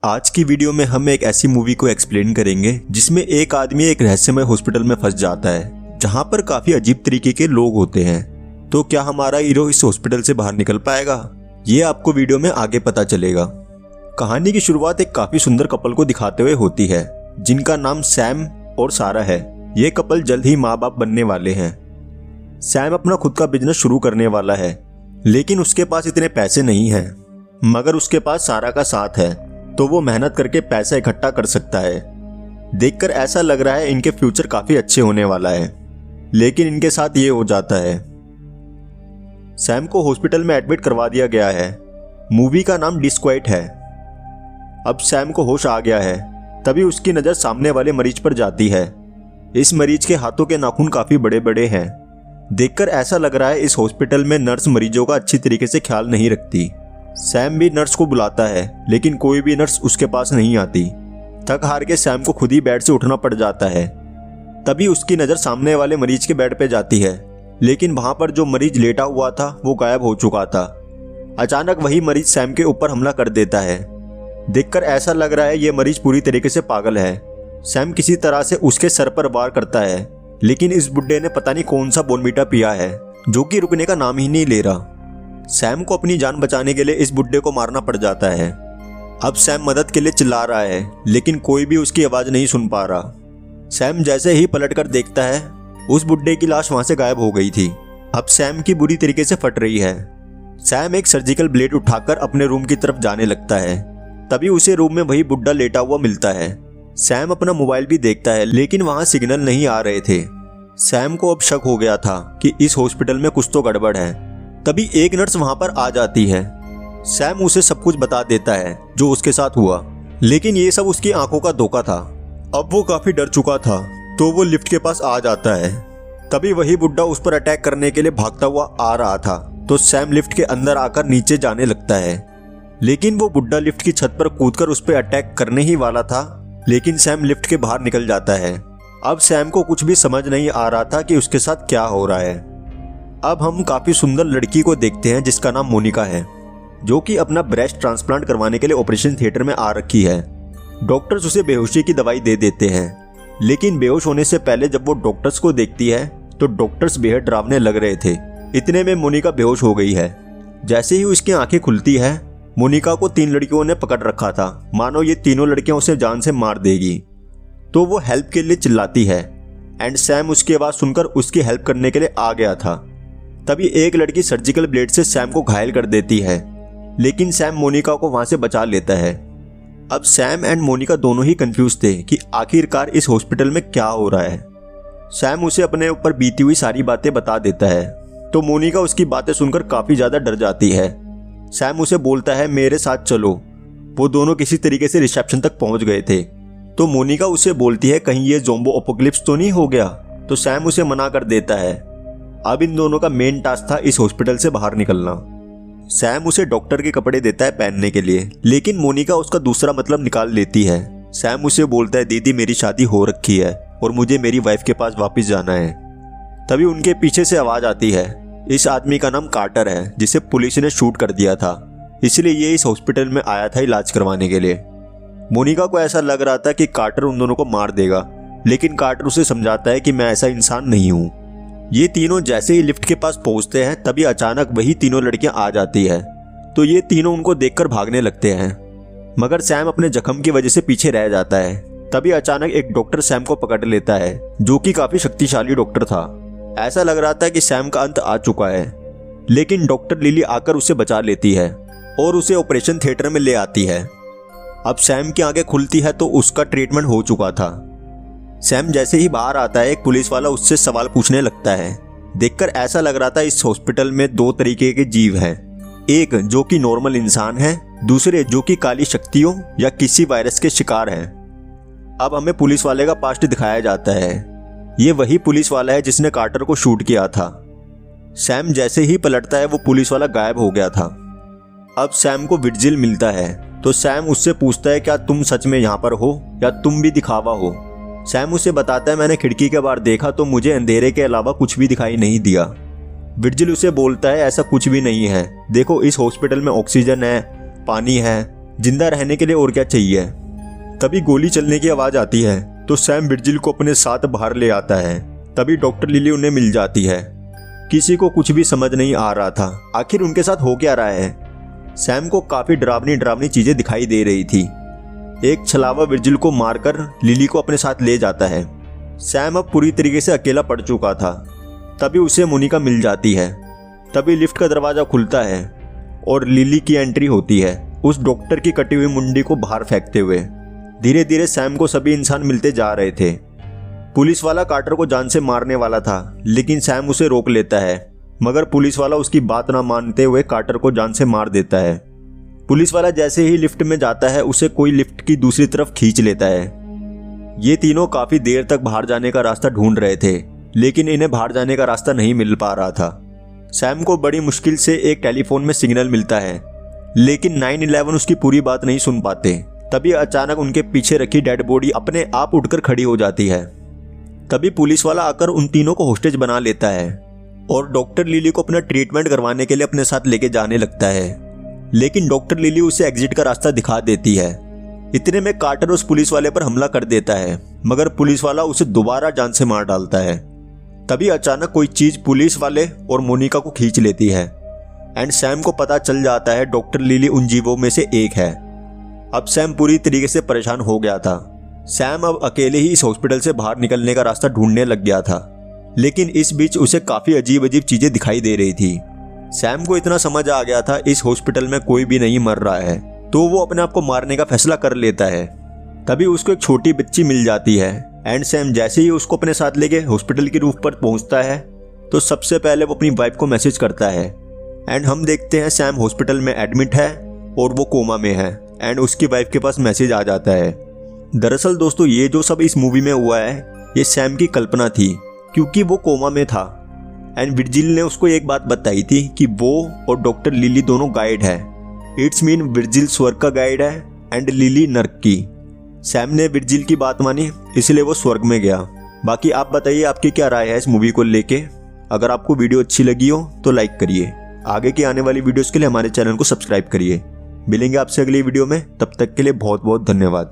आज की वीडियो में हम एक ऐसी मूवी को एक्सप्लेन करेंगे जिसमें एक आदमी एक रहस्यमय हॉस्पिटल में फंस जाता है जहां पर काफी अजीब तरीके के लोग होते हैं। तो क्या हमारा हीरो इस हॉस्पिटल से बाहर निकल पाएगा, ये आपको वीडियो में आगे पता चलेगा। कहानी की शुरुआत एक काफी सुंदर कपल को दिखाते हुए होती है जिनका नाम सैम और सारा है। ये कपल जल्द ही माँ बाप बनने वाले हैं। सैम अपना खुद का बिजनेस शुरू करने वाला है, लेकिन उसके पास इतने पैसे नहीं हैं। मगर उसके पास सारा का साथ है, तो वो मेहनत करके पैसा इकट्ठा कर सकता है। देखकर ऐसा लग रहा है इनके फ्यूचर काफी अच्छे होने वाला है, लेकिन इनके साथ ये हो जाता है। सैम को हॉस्पिटल में एडमिट करवा दिया गया है। मूवी का नाम डिस्क्वाइट है। अब सैम को होश आ गया है, तभी उसकी नजर सामने वाले मरीज पर जाती है। इस मरीज के हाथों के नाखून काफी बड़े बड़े हैं। देखकर ऐसा लग रहा है इस हॉस्पिटल में नर्स मरीजों का अच्छी तरीके से ख्याल नहीं रखती। सैम भी नर्स को बुलाता है, लेकिन कोई भी नर्स उसके पास नहीं आती। थक हार के सैम को खुद ही बेड से उठना पड़ जाता है। तभी उसकी नज़र सामने वाले मरीज के बेड पे जाती है, लेकिन वहां पर जो मरीज लेटा हुआ था वो गायब हो चुका था। अचानक वही मरीज सैम के ऊपर हमला कर देता है। देखकर ऐसा लग रहा है ये मरीज पूरी तरीके से पागल है। सैम किसी तरह से उसके सर पर वार करता है, लेकिन इस बुड्ढे ने पता नहीं कौन सा बोनवीटा पिया है जो कि रुकने का नाम ही नहीं ले रहा। सैम को अपनी जान बचाने के लिए इस बुड्ढे को मारना पड़ जाता है। अब सैम मदद के लिए चिल्ला रहा है, लेकिन कोई भी उसकी आवाज़ नहीं सुन पा रहा। सैम जैसे ही पलटकर देखता है, उस बुड्ढे की लाश वहां से गायब हो गई थी। अब सैम की बुरी तरीके से फट रही है। सैम एक सर्जिकल ब्लेड उठाकर अपने रूम की तरफ जाने लगता है। तभी उसे रूम में वही बुड्ढा लेटा हुआ मिलता है। सैम अपना मोबाइल भी देखता है, लेकिन वहां सिग्नल नहीं आ रहे थे। सैम को अब शक हो गया था कि इस हॉस्पिटल में कुछ तो गड़बड़ है। तभी एक नर्स वहां पर आ जाती है। सैम उसे सब कुछ बता देता है जो उसके साथ हुआ, लेकिन ये सब उसकी आंखों का धोखा था। अब वो काफी डर चुका था, तो वो लिफ्ट के पास आ जाता है। तभी वही बुड्ढा उस पर अटैक करने के लिए भागता हुआ आ रहा था, तो सैम लिफ्ट के अंदर आकर नीचे जाने लगता है। लेकिन वो बुड्ढा लिफ्ट की छत पर कूदकर उस पर अटैक करने ही वाला था, लेकिन सैम लिफ्ट के बाहर निकल जाता है। अब सैम को कुछ भी समझ नहीं आ रहा था कि उसके साथ क्या हो रहा है। अब हम काफी सुंदर लड़की को देखते हैं जिसका नाम मोनिका है, जो कि अपना ब्रेस्ट ट्रांसप्लांट करवाने के लिए ऑपरेशन थिएटर में आ रखी है। डॉक्टर्स उसे बेहोशी की दवाई दे देते हैं, लेकिन बेहोश होने से पहले जब वो डॉक्टर्स को देखती है तो डॉक्टर्स बेहद डरावने लग रहे थे। इतने में मोनिका बेहोश हो गई है। जैसे ही उसकी आंखें खुलती है, मोनिका को 3 लड़कियों ने पकड़ रखा था, मानो ये तीनों लड़कियां उसे जान से मार देगी। तो वो हेल्प के लिए चिल्लाती है, एंड सैम उसकी आवाज सुनकर उसकी हेल्प करने के लिए आ गया था। तभी एक लड़की सर्जिकल ब्लेड से सैम को घायल कर देती है, लेकिन सैम मोनिका को वहां से बचा लेता है। अब सैम एंड मोनिका दोनों ही कंफ्यूज थे कि आखिरकार इस हॉस्पिटल में क्या हो रहा है। सैम उसे अपने ऊपर बीती हुई सारी बातें बता देता है, तो मोनिका उसकी बातें सुनकर काफी ज्यादा डर जाती है। सैम उसे बोलता है मेरे साथ चलो। वो दोनों किसी तरीके से रिसेप्शन तक पहुंच गए थे, तो मोनिका उसे बोलती है कहीं ये ज़ोंबो अपोकलिप्स तो नहीं हो गया। तो सैम उसे मना कर देता है। अब इन दोनों का मेन टास्क था इस हॉस्पिटल से बाहर निकलना। सैम उसे डॉक्टर के कपड़े देता है पहनने के लिए, लेकिन मोनिका उसका दूसरा मतलब निकाल लेती है। सैम उसे बोलता है दीदी मेरी शादी हो रखी है और मुझे मेरी वाइफ के पास वापस जाना है। तभी उनके पीछे से आवाज आती है। इस आदमी का नाम कार्टर है, जिसे पुलिस ने शूट कर दिया था, इसलिए ये इस हॉस्पिटल में आया था इलाज करवाने के लिए। मोनिका को ऐसा लग रहा था कि कार्टर उन दोनों को मार देगा, लेकिन कार्टर उसे समझाता है कि मैं ऐसा इंसान नहीं हूँ। ये तीनों जैसे ही लिफ्ट के पास पहुंचते हैं, तभी अचानक वही तीनों लड़कियां आ जाती है, तो ये तीनों उनको देखकर भागने लगते हैं। मगर सैम अपने जख्म की वजह से पीछे रह जाता है। तभी अचानक एक डॉक्टर सैम को पकड़ लेता है, जो कि काफी शक्तिशाली डॉक्टर था। ऐसा लग रहा था कि सैम का अंत आ चुका है, लेकिन डॉक्टर लिली आकर उसे बचा लेती है और उसे ऑपरेशन थिएटर में ले आती है। अब सैम की आंखें खुलती है तो उसका ट्रीटमेंट हो चुका था। सैम जैसे ही बाहर आता है, एक पुलिस वाला उससे सवाल पूछने लगता है। देखकर ऐसा लग रहा था इस हॉस्पिटल में 2 तरीके के जीव हैं, एक जो कि नॉर्मल इंसान है, दूसरे जो कि काली शक्तियों या किसी वायरस के शिकार हैं। अब हमें पुलिस वाले का पास्ट दिखाया जाता है। ये वही पुलिस वाला है जिसने कार्टर को शूट किया था। सैम जैसे ही पलटता है, वो पुलिस वाला गायब हो गया था। अब सैम को विर्जिल मिलता है, तो सैम उससे पूछता है क्या तुम सच में यहाँ पर हो या तुम भी दिखावा हो। सैम उसे बताता है मैंने खिड़की के बाहर देखा तो मुझे अंधेरे के अलावा कुछ भी दिखाई नहीं दिया। विर्जिल उसे बोलता है ऐसा कुछ भी नहीं है, देखो इस हॉस्पिटल में ऑक्सीजन है, पानी है, जिंदा रहने के लिए और क्या चाहिए। तभी गोली चलने की आवाज आती है तो सैम विर्जिल को अपने साथ बाहर ले आता है। तभी डॉक्टर लिली उन्हें मिल जाती है। किसी को कुछ भी समझ नहीं आ रहा था आखिर उनके साथ हो क्या रहा है। सैम को काफी डरावनी चीजें दिखाई दे रही थी। एक छलावा विर्जिल को मारकर लिली को अपने साथ ले जाता है। सैम अब पूरी तरीके से अकेला पड़ चुका था। तभी उसे मोनिका मिल जाती है। तभी लिफ्ट का दरवाजा खुलता है और लिली की एंट्री होती है उस डॉक्टर की कटी हुई मुंडी को बाहर फेंकते हुए। धीरे धीरे सैम को सभी इंसान मिलते जा रहे थे। पुलिस वाला कार्टर को जान से मारने वाला था लेकिन सैम उसे रोक लेता है, मगर पुलिस वाला उसकी बात ना मानते हुए कार्टर को जान से मार देता है। पुलिस वाला जैसे ही लिफ्ट में जाता है उसे कोई लिफ्ट की दूसरी तरफ खींच लेता है। ये तीनों काफी देर तक बाहर जाने का रास्ता ढूंढ रहे थे लेकिन इन्हें बाहर जाने का रास्ता नहीं मिल पा रहा था। सैम को बड़ी मुश्किल से एक टेलीफोन में सिग्नल मिलता है लेकिन 911 उसकी पूरी बात नहीं सुन पाते। तभी अचानक उनके पीछे रखी डेड बॉडी अपने आप उठकर खड़ी हो जाती है। तभी पुलिस वाला आकर उन तीनों को होस्टेज बना लेता है और डॉक्टर लिली को अपना ट्रीटमेंट करवाने के लिए अपने साथ लेके जाने लगता है। लेकिन डॉक्टर लिली उसे एग्जिट का रास्ता दिखा देती है। इतने में कार्टर उस पुलिस वाले पर हमला कर देता है मगर पुलिस वाला उसे दोबारा जान से मार डालता है। तभी अचानक कोई चीज पुलिस वाले और मोनिका को खींच लेती है एंड सैम को पता चल जाता है डॉक्टर लिली उन जीवों में से एक है। अब सैम पूरी तरीके से परेशान हो गया था। सैम अब अकेले ही इस हॉस्पिटल से बाहर निकलने का रास्ता ढूंढने लग गया था लेकिन इस बीच उसे काफी अजीब चीजें दिखाई दे रही थी। सैम को इतना समझ आ गया था इस हॉस्पिटल में कोई भी नहीं मर रहा है तो वो अपने आप को मारने का फैसला कर लेता है। तभी उसको एक छोटी बच्ची मिल जाती है एंड सैम जैसे ही उसको अपने साथ लेके हॉस्पिटल की रूफ पर पहुंचता है तो सबसे पहले वो अपनी वाइफ को मैसेज करता है एंड हम देखते हैं सैम हॉस्पिटल में एडमिट है और वो कोमा में है एंड उसकी वाइफ के पास मैसेज आ जाता है। दरअसल दोस्तों ये जो सब इस मूवी में हुआ है ये सैम की कल्पना थी क्योंकि वो कोमा में था एंड विर्जिल ने उसको एक बात बताई थी कि वो और डॉक्टर लिली दोनों गाइड है। इट्स मीन विर्जिल स्वर्ग का गाइड है एंड लिली नर्क की। सैम ने विर्जिल की बात मानी इसलिए वो स्वर्ग में गया। बाकी आप बताइए आपकी क्या राय है इस मूवी को लेके। अगर आपको वीडियो अच्छी लगी हो तो लाइक करिए। आगे की आने वाली वीडियोस के लिए हमारे चैनल को सब्सक्राइब करिए। मिलेंगे आपसे अगली वीडियो में, तब तक के लिए बहुत बहुत धन्यवाद।